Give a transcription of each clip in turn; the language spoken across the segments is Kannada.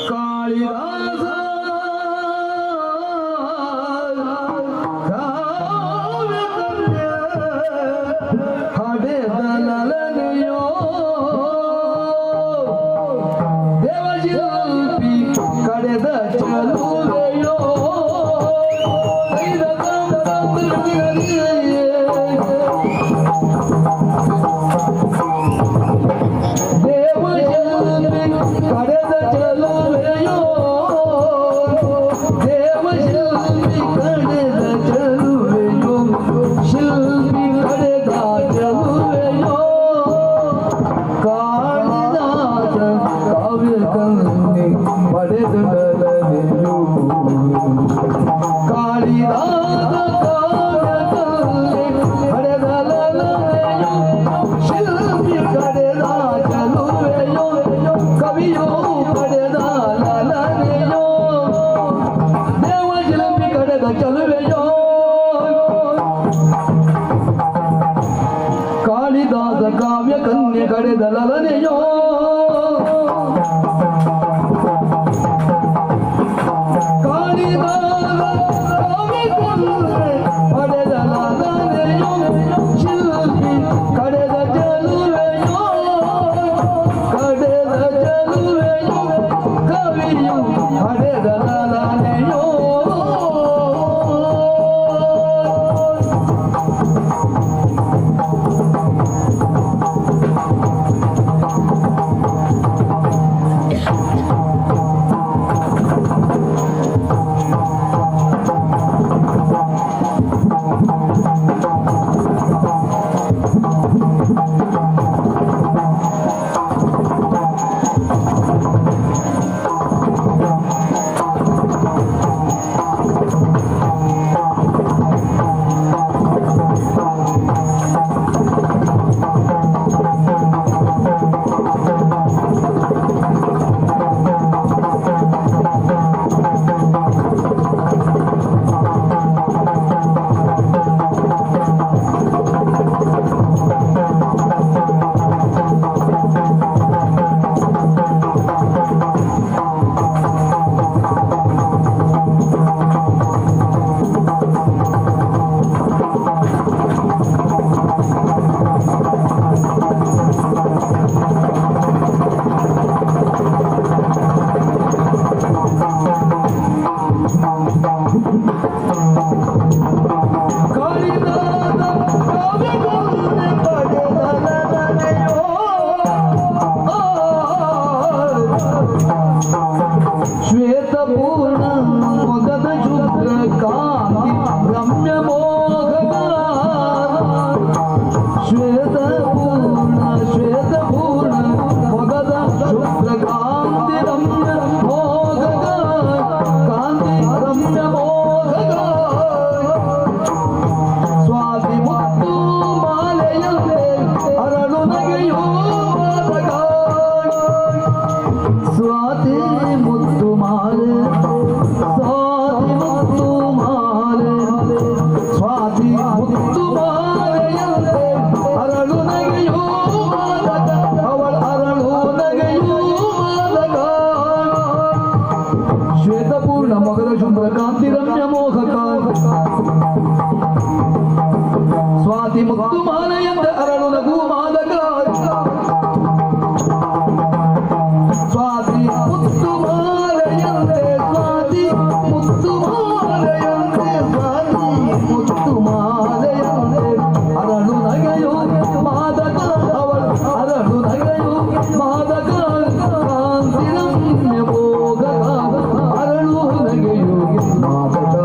ಕಾಳಿದಾಸ ಹಡೆದ ಲಲನೆಯೋ ದೇವಶಿಲ್ಪಿ ಕಡೆದ ಚಲುವೆಯೋ ಕಡೆದ ಚಲುವೆಯೋ ದೇವಶಿಲ್ಪಿ ಕಡೆದ ಚಲುವೆಯೋ ಶಿಲ್ಪಿ ಕಡೆದ ಚಲುವೆಯೋ ಕಾಳಿದಾಸ ಕಾವ್ಯ ಕನ್ನೆ ಪಡೆದ ಲಲನೆಯೋ ಕಾಳಿದಾಸ ಕಾವ್ಯ ಕನ್ನೆ ಪಡೆದ ಲಲನೆಯೋ ಶಿಲ್ಪಿ ಕಡೆದ ಚಲುವೆಯೋ ಕವಿಯೋ ಪಡೆದ ಲಲನೆಯೋ ದೇವಶಿಲ್ಪಿ ಕಡೆದ ಚಲುವೆಯೋ ಕಾಳಿದಾಸ ಕಾವ್ಯ ಕನ್ಯೆ ಕಡೆದ ಲಲನೆಯೋ ಕಾಳಿದಾಸ ಕಾವ್ಯ ಕನ್ಯೆ ಪಡೆದ ಲಲನೆಯೋ ಶಿಲ್ಪಿ ಕಡೆದ ಚಲುವೆಯೋ ಕಡೆದ ಚಲುವೆಯೋ ಕವಿಯು ಪಡೆದ ಲಲನೆಯೋ ಶ್ವೇತಪೂರ್ಣ ಮೊಗದ ಶುಭ್ರ ಕಾಂತಿ ರಮ್ಯ ಮೋಹಕ ಶ್ವೇತಪೂರ್ಣ ಮೊಗದ ಶುಭ್ರ ಕಾಂತಿ ರಮ್ಯ ಮೋಹಕ ಕಾಂತಿ ರಮ್ಯ ಮೋಹಕ ಸ್ವಾತಿ ಮುತ್ತು ಮಾಲೆಯಂತೆ ಅರಳು ನಗೆಯೋ ಸ್ವಾತಿ ಮುತ್ತು ಮಾಲೆ ಸ್ವಾತಿ ಮುತ್ತು ಮಾಲೆ ಸ್ವಾತಿ ಮುತ್ತು ಮಾಲೆಯಂತೆ ಅರಳು ನಗೆಯೋ ಮಾದಕ ಅವಳ ಅರಳು ನಗೆಯೋ ಮಾದಕ ಶ್ವೇತಪೂರ್ಣ ಮೊಗದ ಶುಭ್ರ ಕಾಂತಿ ರಮ್ಯ ಮೋಹಕ ಸ್ವಾತಿ ಮುತ್ತು ಮಾಲೆಯಂತೆ ಅರಳು ನಗು ಮಾದಕ ಸ್ವಾತಿ ಮುತ್ತು ಮಾಲೆಯಂತೆ ಸ್ವಾತಿ ಮುತ್ತು ಮಾಲೆಯಂತೆ ಸ್ವಾತಿ ಮುತ್ತು ಮಾಲೆಯಂತೆ ಅರಳು ನಗೆಯೋ ಮಾದಕ ಅವಳ ಅರಳು ನಗೆಯೋ ಮಾದಕ ಕಾಂತಿ ರಮ್ಯ ಮೋಹಕ ಅರಳು ನಗೆಯೋ ಮಾದಕ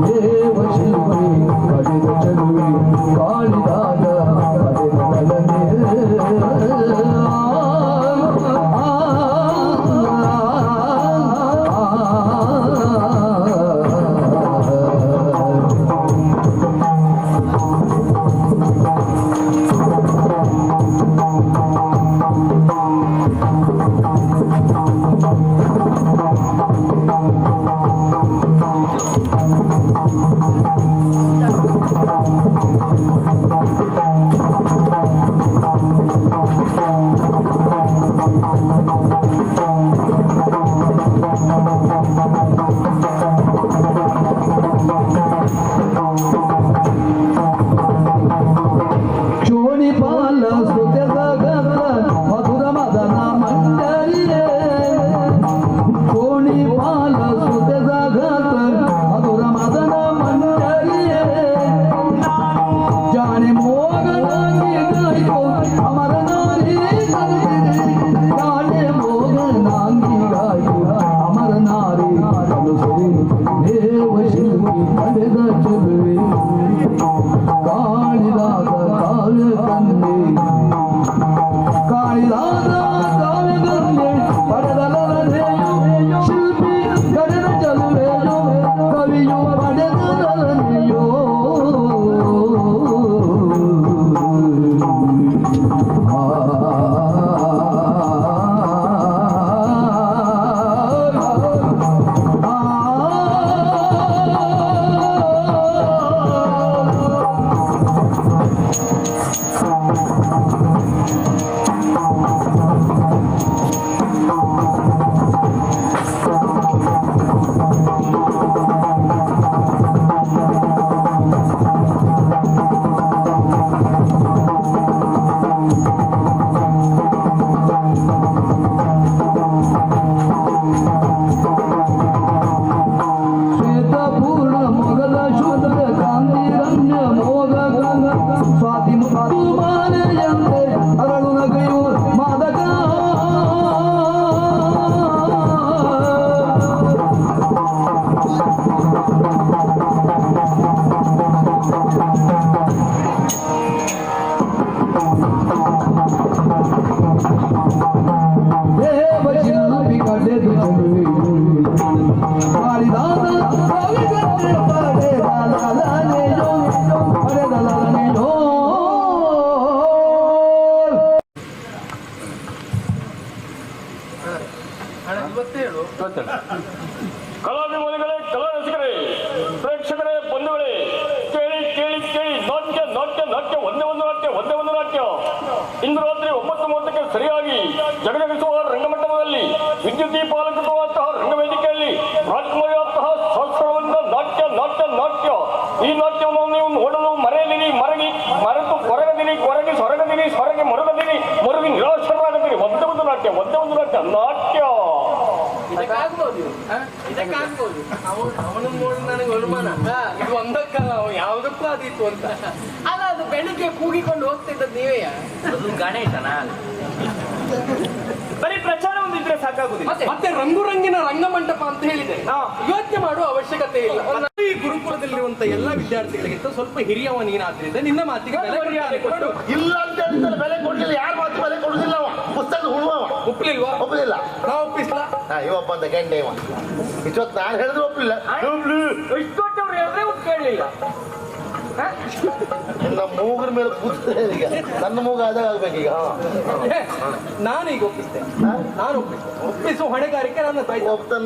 ದೇವಶಿಲ್ಪಿ ಕಡೆದ ಚಲುವೆ ಕಾಳಿದಾಸ ಕಡೆದ ಲಲನೆ ಚೋಣಿಪಾಲ ಸುತ್ಯದ ಗಂಧ ಮಧುರ ಮದನ ಮಂಡರಿಯೇ ಚೋಣಿಪಾಲ ಸುತ್ಯದ ಗಂಧ ಮಧುರ ಮದನ ಮಂಡರಿಯೇ ಜಾಣೆ ಮೋಗನಾಗಿ ಗಾಯೋ ಅಮರ ನಾರಿ ಜಾಣೆ ಮೋಗನಾಗಿ ಗಾಯೋ ಅಮರ ನಾರಿ ಕಲುಸರಿ ದೇವ ಶಿಲ್ಪಿ ಪಡೆದ ಚೆಲುವೆ ಕಾಳಿದಾದ ಕಾವ್ಯ ತಂದೆ ಕಾಳಿದಾದ ಕಾವ್ಯ ತಂದೆ ಪಡೆದಲನೆಯೋ ಶಿಲ್ಪಿ ಕಡೆದ ಚಲುವೆಯೋ ಕವಿಯು ಪಡೆದಲನೆಯೋ ಶ್ವೇತಪೂರ್ಣ ಮೊಗಲ ಶೂದ್ರ ಕಾಂತಿರಮ್ಯ ಮೋಗ ಸ್ವಾತಿ ಮುತ್ತು ಮಾಲೆಯಂತೆ ಅರಳು ನಗೆಯು ಮಾದಕ ದೇವ ಶಿಲ್ಪಿ ಕಡೆದು ಚೆಲುವೆ ಕಾಳಿದಾಸ ಕಾವ್ಯಗಂಧೆ ಪಡೆದಲನೆಯೋ ಪಡೆದಲನೆಯೋ ಕಲಾಭಿಮಾನಿಗಳೇ, ಕಲಾ ರಸಿಕರೇ, ಪ್ರೇಕ್ಷಕರೇ, ಬಂಧುಗಳೇ, ಕೇಳಿ ಕೇಳಿ ಕೇಳಿ ನಾಟ್ಯ ನಾಟ್ಯ ನಾಟ್ಯ ಒಂದೇ ಒಂದು ನಾಟ್ಯ ಒಂದೇ ಒಂದು ನಾಟ್ಯ ಇಂದು ರಾತ್ರಿ 9:30ಕ್ಕೆ ಸರಿಯಾಗಿ ಜಗಜಗಿಸುವ ರಂಗಮಂಟಪದಲ್ಲಿ ವಿದ್ಯುತ್ ದೀಪಾಲಂಕೃತವಾದಂತಹ ರಂಗವೇದಿಕೆಯಲ್ಲಿ ರಾಜಕುಮಾರಿಯಾದಂತಹ ಶಾಸ್ತ್ರವಂತ ನಾಟ್ಯ ನಾಟ್ಯ ನಾಟ್ಯ ಈ ನಾಟ್ಯವನ್ನು ನೀವು ನೋಡಲು ಮರೆಯಲಿರಿ ಮರಗಿ ಮರೆತು ಕೊರಗದಿರಿ ಕೊರಗಿ ಸೊರಗದಿರಿ ಸೊರಗಿ ಮರುಗದಿರಿ ಮರುಗಿ ನಿರಾಶರಾಗದಿರಿ ಒಂದೇ ಒಂದು ನಾಟ್ಯ ಒಂದೇ ಒಂದು ನಾಟ್ಯ ನಾಟ್ಯ ಇದಕ್ಕಾಗ್ಬೋದು ಅವನ ನೋಡಿ ನನಗೆ ಅನುಮಾನ ಇದು ಒಂದಕ್ಕಲ್ಲ ಯಾವ್ದಕ್ಕೂ ಅದಿತ್ತು ಅಂತ ಅಲ್ಲ ಅದು ಬೆಳಿಗ್ಗೆ ಕೂಗಿಕೊಂಡು ಹೋಗ್ತಿದ್ದದ್ ನೀವೇ ಅದು ಗಣೇಶನ ಬರೀ ಪ್ರಚಾರ ಒಂದಿದ್ರೆ ಸಾಕಾಗುದಿಲ್ಲ ಮತ್ತೆ ರಂಗುರಂಗಿನ ರಂಗಮಂಟಪ ಅಂತ ಹೇಳಿದೆ ಯೋಚನೆ ಮಾಡುವ ಅವಶ್ಯಕತೆ ಇಲ್ಲ ಈ ಗುರುಕುಲದಲ್ಲಿರುವಂತ ಎಲ್ಲಾ ವಿದ್ಯಾರ್ಥಿಗಳಿಗಿಂತ ಸ್ವಲ್ಪ ಹಿರಿಯವ ನೀನಾದ್ರಿಂದ ನಿನ್ನ ಮಾತಿಗೆ ಬೆಲೆ ಕೊಟ್ಟು ಇಲ್ಲ ಅಂತ ಹೇಳ್ತಾರೆ, ಬೆಲೆ ಕೊಡ್ಲಿಲ್ಲ. ಯಾರು ಮಾತು ಬೆಲೆ ಕೊಡುದಿಲ್ಲ. ಅವ ಪುಸ್ತಕ ಹುಡುವ ಒಪ್ಲಿಲ್ವಾ? ಒಪ್ಪಲಿಲ್ಲ. ನಾ ಒಪ್ಪಿಸ್ಲ ಇವಪ್ಪ ಅಂತ ಗಂಡೆ ಇವ ಇಷ್ಟೊತ್ತು ನಾನು ಹೇಳಿದ್ರೆ ಒಪ್ಪಲಿಲ್ಲ. ಇಷ್ಟೊಟ್ಟವ್ರು ಹೇಳಿದ್ರೆ ಕೇಳಲಿಲ್ಲ. ನನ್ನ ಮೂಗರ ಮೇಲೆ ಕೂತಿದೆ ಈಗ. ನನ್ನ ಮೂಗ ಆದಾಗ ಆಗ್ಬೇಕೀಗ. ನಾನೀಗ ಒಪ್ಪಿಸ್ತೆ. ನಾನು ಒಪ್ಪಿಸುವ ಹೊಣೆಗಾರಿಕೆ ನನ್ನ ತಾಯಿ.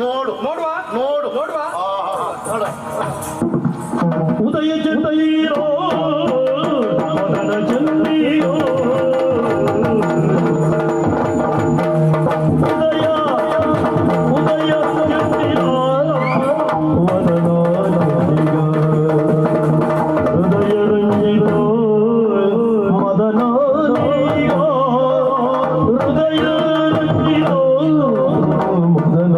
ನೋಡು ನೋಡುವ ನೋಡು ನೋಡುವ ನೋಡು. ಉದಯ ಚಂದೀರೋ ಮದನ ಚಂದೀರೋ ಉದಯ ಉದಯ ಚಂದಿರೋ ಮದನ ಹೃದಯ ರಂಜಿರೋ ಮದನ ಹೃದಯ ರಂಜಿರೋ ಮದನ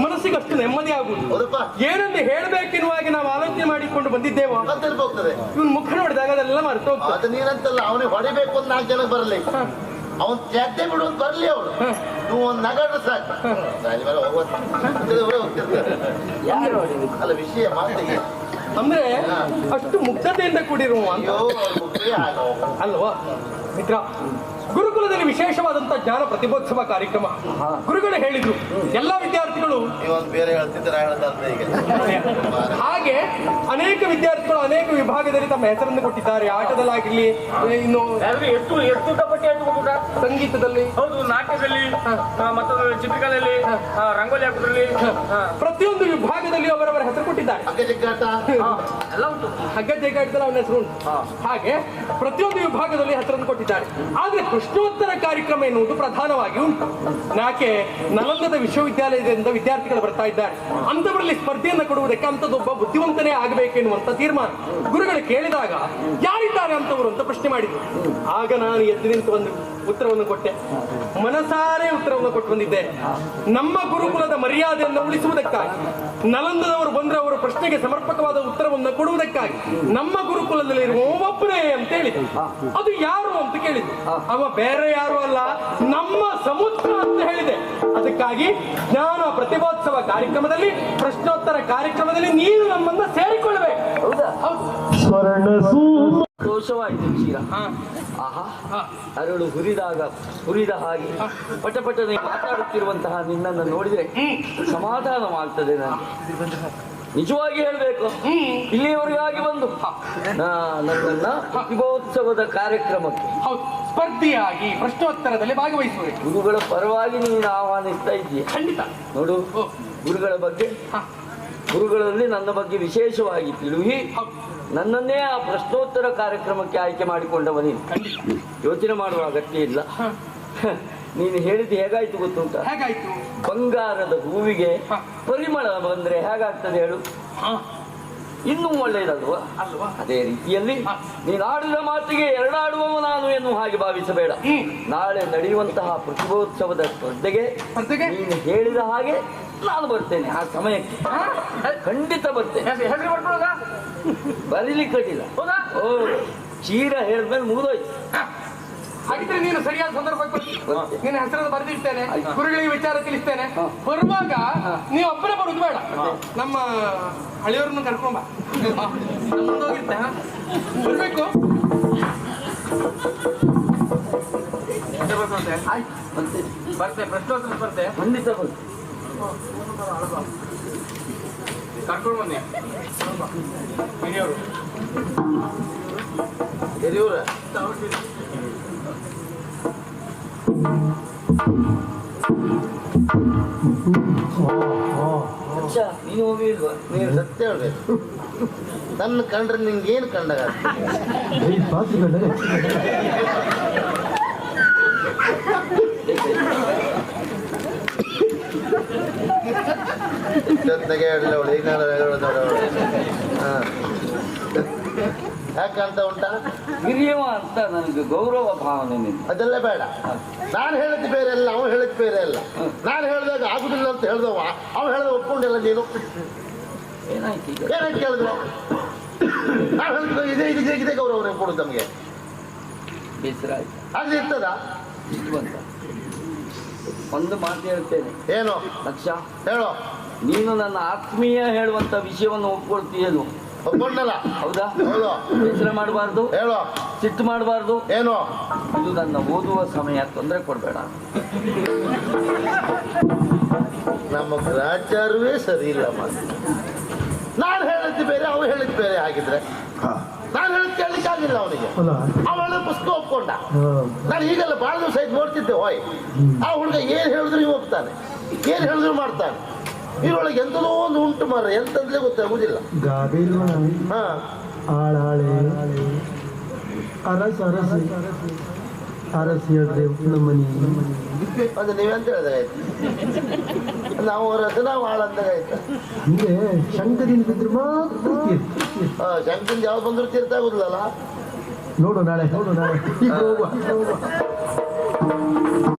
ಮನಸ್ಸಿಗೆ ಅಷ್ಟು ನೆಮ್ಮದಿ ಆಗುವುದು. ಹೌದಪ್ಪ. ಏನಂತ ಹೇಳ್ಬೇಕೆನ್ನುವಾಗಿ ನಾವು ಆಲೋಚನೆ ಮಾಡಿಕೊಂಡು ಬಂದಿದ್ದೇವ. ಹೋಗ್ತದೆ ಇವನ್ ಮುಖ ನೋಡಿದಾಗ ಅದೆಲ್ಲ ಮರ್ತು ಹೋಗ್ತದೆ. ಅದು ನೀನಂತಲ್ಲ, ಅವನಿಗೆ ಹೊಡಿಬೇಕು ಅಂತ 4 ಜನ ಬರಲಿ. ಅವನ್ ತ್ಯಾಜ್ಯ ಬಿಡು ಅಂತ ಬರ್ಲಿ ಅವನು. ನೀವು ಒಂದ್ ನಗರ ಸಾಕು. ಅಲ್ಲ ವಿಷಯ ಮಾತಿಗೆ ಅಂದ್ರೆ ಅಷ್ಟು ಮುಗ್ಧತೆಯಿಂದ ಕೂಡಿರುವ ಅಂತ ಅಯ್ಯೋ ಮುಖ್ಯ ಆಗೋ. ಅಲ್ವಾ ಮಿತ್ರ? ಗುರುಕುಲ ಗುರುಕುಲದಲ್ಲಿ ವಿಶೇಷವಾದಂತಹ ಜ್ಞಾನ ಪ್ರತಿಭೋತ್ಸವ ಕಾರ್ಯಕ್ರಮ. ಗುರುಗಳು ಹೇಳಿದ್ರು ಎಲ್ಲ ವಿದ್ಯಾರ್ಥಿಗಳು ನೀವೊಂದು ಬೇರೆ ಹೇಳ್ತಿದ್ದೀರಾ ಹೇಳದಂತ ಈಗ ಹಾಗೆ ಅನೇಕ ವಿದ್ಯಾರ್ಥಿಗಳು ಅನೇಕ ವಿಭಾಗದಲ್ಲಿ ತಮ್ಮ ಹೆಸರನ್ನು ಕೊಟ್ಟಿದ್ದಾರೆ. ಆಟದಲ್ಲಾಗಿರ್ಲಿ, ಇನ್ನು ಎಷ್ಟು ಕಬಡ್ಡಿ ಆಟ ಗೊತ್ತುಂಟಾ? ಸಂಗೀತದಲ್ಲಿ, ಹೌದು, ನಾಟ್ಯದಲ್ಲಿ, ಮತ್ತೊಂದು ಚಿತ್ರಕಲೆಯಲ್ಲಿ, ರಂಗೋಲಿ ಹಾಕೋದ್ರಲ್ಲಿ, ಪ್ರತಿಯೊಂದು ವಿಭಾಗದಲ್ಲಿ ಅವರವರ ಹೆಸರು ಕೊಟ್ಟಿದ್ದಾರೆ. ಹಗ್ಗ ಜಗ್ಗಾಟ ಎಲ್ಲ ಉಂಟು. ಹಗ್ಗ ಜಗ್ಗಾಟದಲ್ಲಿ ಅವನ ಹೆಸರು ಉಂಟು. ಹಾಗೆ ಪ್ರತಿಯೊಂದು ವಿಭಾಗದಲ್ಲಿ ಹೆಸರನ್ನು ಕೊಟ್ಟಿದ್ದಾರೆ. ಆದ್ರೆ ಪ್ರಶ್ನೋತ್ತರ ಕಾರ್ಯಕ್ರಮ ಎನ್ನುವುದು ಪ್ರಧಾನವಾಗಿ ಉಂಟು. ಯಾಕೆ ನಲಂದದ ವಿಶ್ವವಿದ್ಯಾಲಯದಿಂದ ವಿದ್ಯಾರ್ಥಿಗಳು ಬರ್ತಾ ಇದ್ದಾರೆ. ಅಂತವರಲ್ಲಿ ಸ್ಪರ್ಧೆಯನ್ನು ಕೊಡುವುದಕ್ಕೆ ಅಂತದೊಬ್ಬ ಬುದ್ಧಿವಂತನೇ ಆಗಬೇಕೆನ್ನುವಂತ ತೀರ್ಮಾನ ಗುರುಗಳು ಕೇಳಿದಾಗ ಯಾರಿದ್ದಾರೆ ಅಂತವರು ಅಂತ ಪ್ರಶ್ನೆ ಮಾಡಿದ್ರು. ಆಗ ನಾನು ಎದ್ದು ನಿಂತು ಒಂದು ಉತ್ತರವನ್ನು ಕೊಟ್ಟೆ. ಮನಸಾರೆ ಉತ್ತರವನ್ನು ಕೊಟ್ಟು ಬಂದಿದ್ದೆ. ನಮ್ಮ ಗುರುಕುಲದ ಮರ್ಯಾದೆಯನ್ನು ಉಳಿಸುವುದಕ್ಕಾಗಿ, ನಲಂದದವರು ಬಂದ್ರೆ ಅವರ ಪ್ರಶ್ನೆಗೆ ಸಮರ್ಪಕವಾದ ಉತ್ತರವನ್ನು ಕೊಡುವುದಕ್ಕಾಗಿ ನಮ್ಮ ಗುರುಕುಲದಲ್ಲಿರುವ ಒಬ್ಬನೇ ಅಂತ ಹೇಳಿದ್ರು. ಅದು ಯಾರು ಅಂತ ಕೇಳಿದ್ರು. ಅವ ಬೇರೆ ಯಾರು ಅಲ್ಲ, ನಮ್ಮ ಸಮುದ್ರ ಅಂತ ಹೇಳಿದೆ. ಅದಕ್ಕಾಗಿ ಜ್ಞಾನ ಪ್ರತಿಭೋತ್ಸವ ಕಾರ್ಯಕ್ರಮದಲ್ಲಿ, ಪ್ರಶ್ನೋತ್ತರ ಕಾರ್ಯಕ್ರಮದಲ್ಲಿ ನೀನು ನಮ್ಮನ್ನ ಸೇರಿಕೊಳ್ಳಬೇಕು. ಹೌದಾ? ಸ್ವರ್ಣ ದೋಷವಾಯಿತು ಕ್ಷೀರ. ಆಹಾ, ಅರಳು ಹುರಿದ ಹಾಗೆ ಪಟಪಟನೆ ಮಾತಾಡುತ್ತಿರುವಂತಹ ನಿನ್ನನ್ನು ನೋಡಿದ್ರೆ ಸಮಾಧಾನವಾಗ್ತದೆ. ನನಗೆ ನಿಜವಾಗಿ ಹೇಳ್ಬೇಕು, ಇಲ್ಲಿಯವರೆಗಾಗಿ ಬಂದು ನನ್ನನ್ನ ಪ್ರತಿಭೋತ್ಸವದ ಕಾರ್ಯಕ್ರಮಕ್ಕೆ ಸ್ಪರ್ಧೆಯಾಗಿ ಪ್ರಶ್ನೋತ್ತರದಲ್ಲಿ ಭಾಗವಹಿಸಬೇಕು. ಗುರುಗಳ ಪರವಾಗಿ ನೀನು ಆಹ್ವಾನಿಸ್ತಾ ಇದ್ದೀಯ. ಖಂಡಿತ. ನೋಡು, ಗುರುಗಳ ಬಗ್ಗೆ, ಗುರುಗಳಲ್ಲಿ ನನ್ನ ಬಗ್ಗೆ ವಿಶೇಷವಾಗಿ ತಿಳಿವಿ ನನ್ನನ್ನೇ ಆ ಪ್ರಶ್ನೋತ್ತರ ಕಾರ್ಯಕ್ರಮಕ್ಕೆ ಆಯ್ಕೆ ಮಾಡಿಕೊಂಡವ ನೀನು. ಯೋಚನೆ ಮಾಡುವ ಅಗತ್ಯ ಇಲ್ಲ. ನೀನು ಹೇಳಿದ್ದು ಹೇಗಾಯ್ತು ಗೊತ್ತುಂಟ? ಹೇಗಾಯ್ತು? ಬಂಗಾರದ ಹೂವಿಗೆ ಪರಿಮಳ ಬಂದ್ರೆ ಹೇಗಾಗ್ತದೆ ಹೇಳು? ಇನ್ನೂ ಒಳ್ಳೆಯದಲ್ವಾ? ಅಲ್ವಾ? ಅದೇ ರೀತಿಯಲ್ಲಿ ನೀನು ಆಡಿದ ಮಾತಿಗೆ ಎರಡಾಡುವವ ನಾನು ಎನ್ನುವ ಹಾಗೆ ಭಾವಿಸಬೇಡ. ನಾಳೆ ನಡೆಯುವಂತಹ ಪ್ರತಿಭೋತ್ಸವದ ಸ್ಪರ್ಧೆಗೆ ನೀನು ಹೇಳಿದ ಹಾಗೆ ನಾನು ಬರ್ತೇನೆ. ಆ ಸಮಯಕ್ಕೆ ಖಂಡಿತ ಬರ್ತೇನೆ. ಹೆಸರು ಬರ್ಕೊಳ್ಳೋದಾ? ಬರೀಲಿಕ್ಕಿಲ್ಲ. ಓ, ಚೀರ ಹೇಳಿದ್ಮೇಲೆ ಮುಗಿದೋಯ್ತು. ಹಾಗಿದ್ರೆ ನೀನು ಸರಿಯಾದ ಸಂದರ್ಭಕ್ಕೆ ನಿನ್ನ ಹೆಸರನ್ನು ಬರೆದಿರ್ತೇನೆ, ಗುರುಗಳಿಗೆ ವಿಚಾರ ತಿಳಿಸ್ತೇನೆ. ಬರುವಾಗ ನೀವು ಒಬ್ಬರೇ ಬರುದು ಬೇಡ, ನಮ್ಮ ಹಳೆಯವ್ರನ್ನು ಕರ್ಕೊಂಬ. ಮುಂದೋಗಿರ್ತೆ ಬರ್ಬೇಕು. ಬರ್ತೆ ಪ್ರಶ್ನೋತ್ತರ ಸ್ಪರ್ಧೆ ಖಂಡಿತ ಬರ್ತೆ. ಕರ್ಕೊಂಡು ಬನ್ನಿ ಹಿರಿಯವರು. ಹಿರಿಯೂರ ನೀನು ಹೋಗಿಲ್ವಾ? ನೀನು ಸತ್ಯ ಹೇಳ್ಬೇಕು. ನನ್ನ ಕಂಡ್ರೆ ನಿಂಗೇನು ಕಂಡಾಗ ಜೊತೆಗೆ ಹೇಳಲಿ ಅವಳು ಈಗ ಯಾಕಂತ ಉಂಟಾ? ಹಿರಿಯವ ಅಂತ ನನಗೆ ಗೌರವ ಭಾವನೆ ನಿಂತು. ಅದೆಲ್ಲ ಬೇಡ. ನಾನು ಹೇಳಿದ್ದು ಬೇರೆ ಅಲ್ಲ, ಅವನು ಹೇಳಿದ್ದು ಬೇರೆ ಅಲ್ಲ. ನಾನು ಹೇಳಿದಾಗ ಆಗುದಿಲ್ಲ ಅಂತ ಹೇಳ್ದವ, ಅವನು ಹೇಳ್ದ ಒಪ್ಕೊಂಡಿಲ್ಲ. ನೀನು ಏನಾಯ್ತು ಈಗ? ಏನಾಯ್ತು ಕೇಳಿದ್ರು? ನಾನು ಹೇಳಿದ್ರು ಇದೇ ಗೌರವ ಕೊಡುದು ನಮಗೆ. ಬೇಸರ ಆಯ್ತು. ಹಾಗೆ ಇರ್ತದ? ಇಷ್ಟು ಬಂತ. ಒಂದು ಮಾತು ಹೇಳ್ತೇನೆ. ಏನು ಲಕ್ಷ ಹೇಳೋ. ನೀನು ನನ್ನ ಆತ್ಮೀಯ ಹೇಳುವಂತ ವಿಷಯವನ್ನು ಒಪ್ಕೊಳ್ತೀಯೇನು? ಒಪ್ಕೊಂಡಲ್ಲ? ಹೌದಾ? ಹೌದು. ಬೇಸರ ಮಾಡಬಾರ್ದು, ಹೇಳೋ. ಸಿಟ್ಟು ಮಾಡಬಾರ್ದು. ಏನು? ಇದು ನನ್ನ ಓದುವ ಸಮಯ, ತೊಂದರೆ ಕೊಡಬೇಡ. ನಮ್ಮ ಗ್ರಾಚಾರವೇ ಸರಿ ಇಲ್ಲ. ನಾನು ಹೇಳಿದ್ದು ಬೇರೆ, ಅವ ಹೇಳಿದ್ದು ಬೇರೆ. ಆಗಿದ್ರೆ ನಾನು ಹೇಳಿದ್ ಕೇಳಲಿಕ್ಕೆ ಆಗಿಲ್ಲ ಅವನಿಗೆ. ಅವ ಹೇಳಿದ ಪುಸ್ತಕ ಒಪ್ಕೊಂಡ. ನಾನು ಈಗೆಲ್ಲ ಬಹಳ ದಿವಸ ಆಯ್ತು ನೋಡ್ತಿದ್ದೆ. ಹೋಯ್, ಆ ಹುಡುಗ ಏನ್ ಹೇಳಿದ್ರು ಇವ್ ಒಪ್ತಾನೆ, ಏನ್ ಹೇಳಿದ್ರು ಮಾಡ್ತಾನೆ. ಇದ್ರೊಳಗೆ ಎಂತದೋ ಒಂದು ಉಂಟು ಮಾರ, ಎಂತಂದ್ಲೇ ಗೊತ್ತಾಗುದಿಲ್ಲ. ಹಾ, ಆಳಾಳೆ ಅರಸ ಅರಸಿ ನಮ್ಮನಿ ಅದು ನೀವೆಂತ ಹೇಳಿದಾಗಾಯ್ತು? ನಾವು ರಸ ನಾವು ಆಳಂದಾಗಾಯ್ತು. ಹಿಂಗೆ ಶಂಕದಿಂದ ಬಿದ್ರೆ ಮಾತ್ರ ಶಂಕರಿಂದ ಯಾವ್ದು ಬಂದ್ರು ತೀರ್ಥ ಆಗುದಿಲ್ಲಲ್ಲ. ನೋಡು ನಾಳೆ ಈಗ ಹೋಗುವ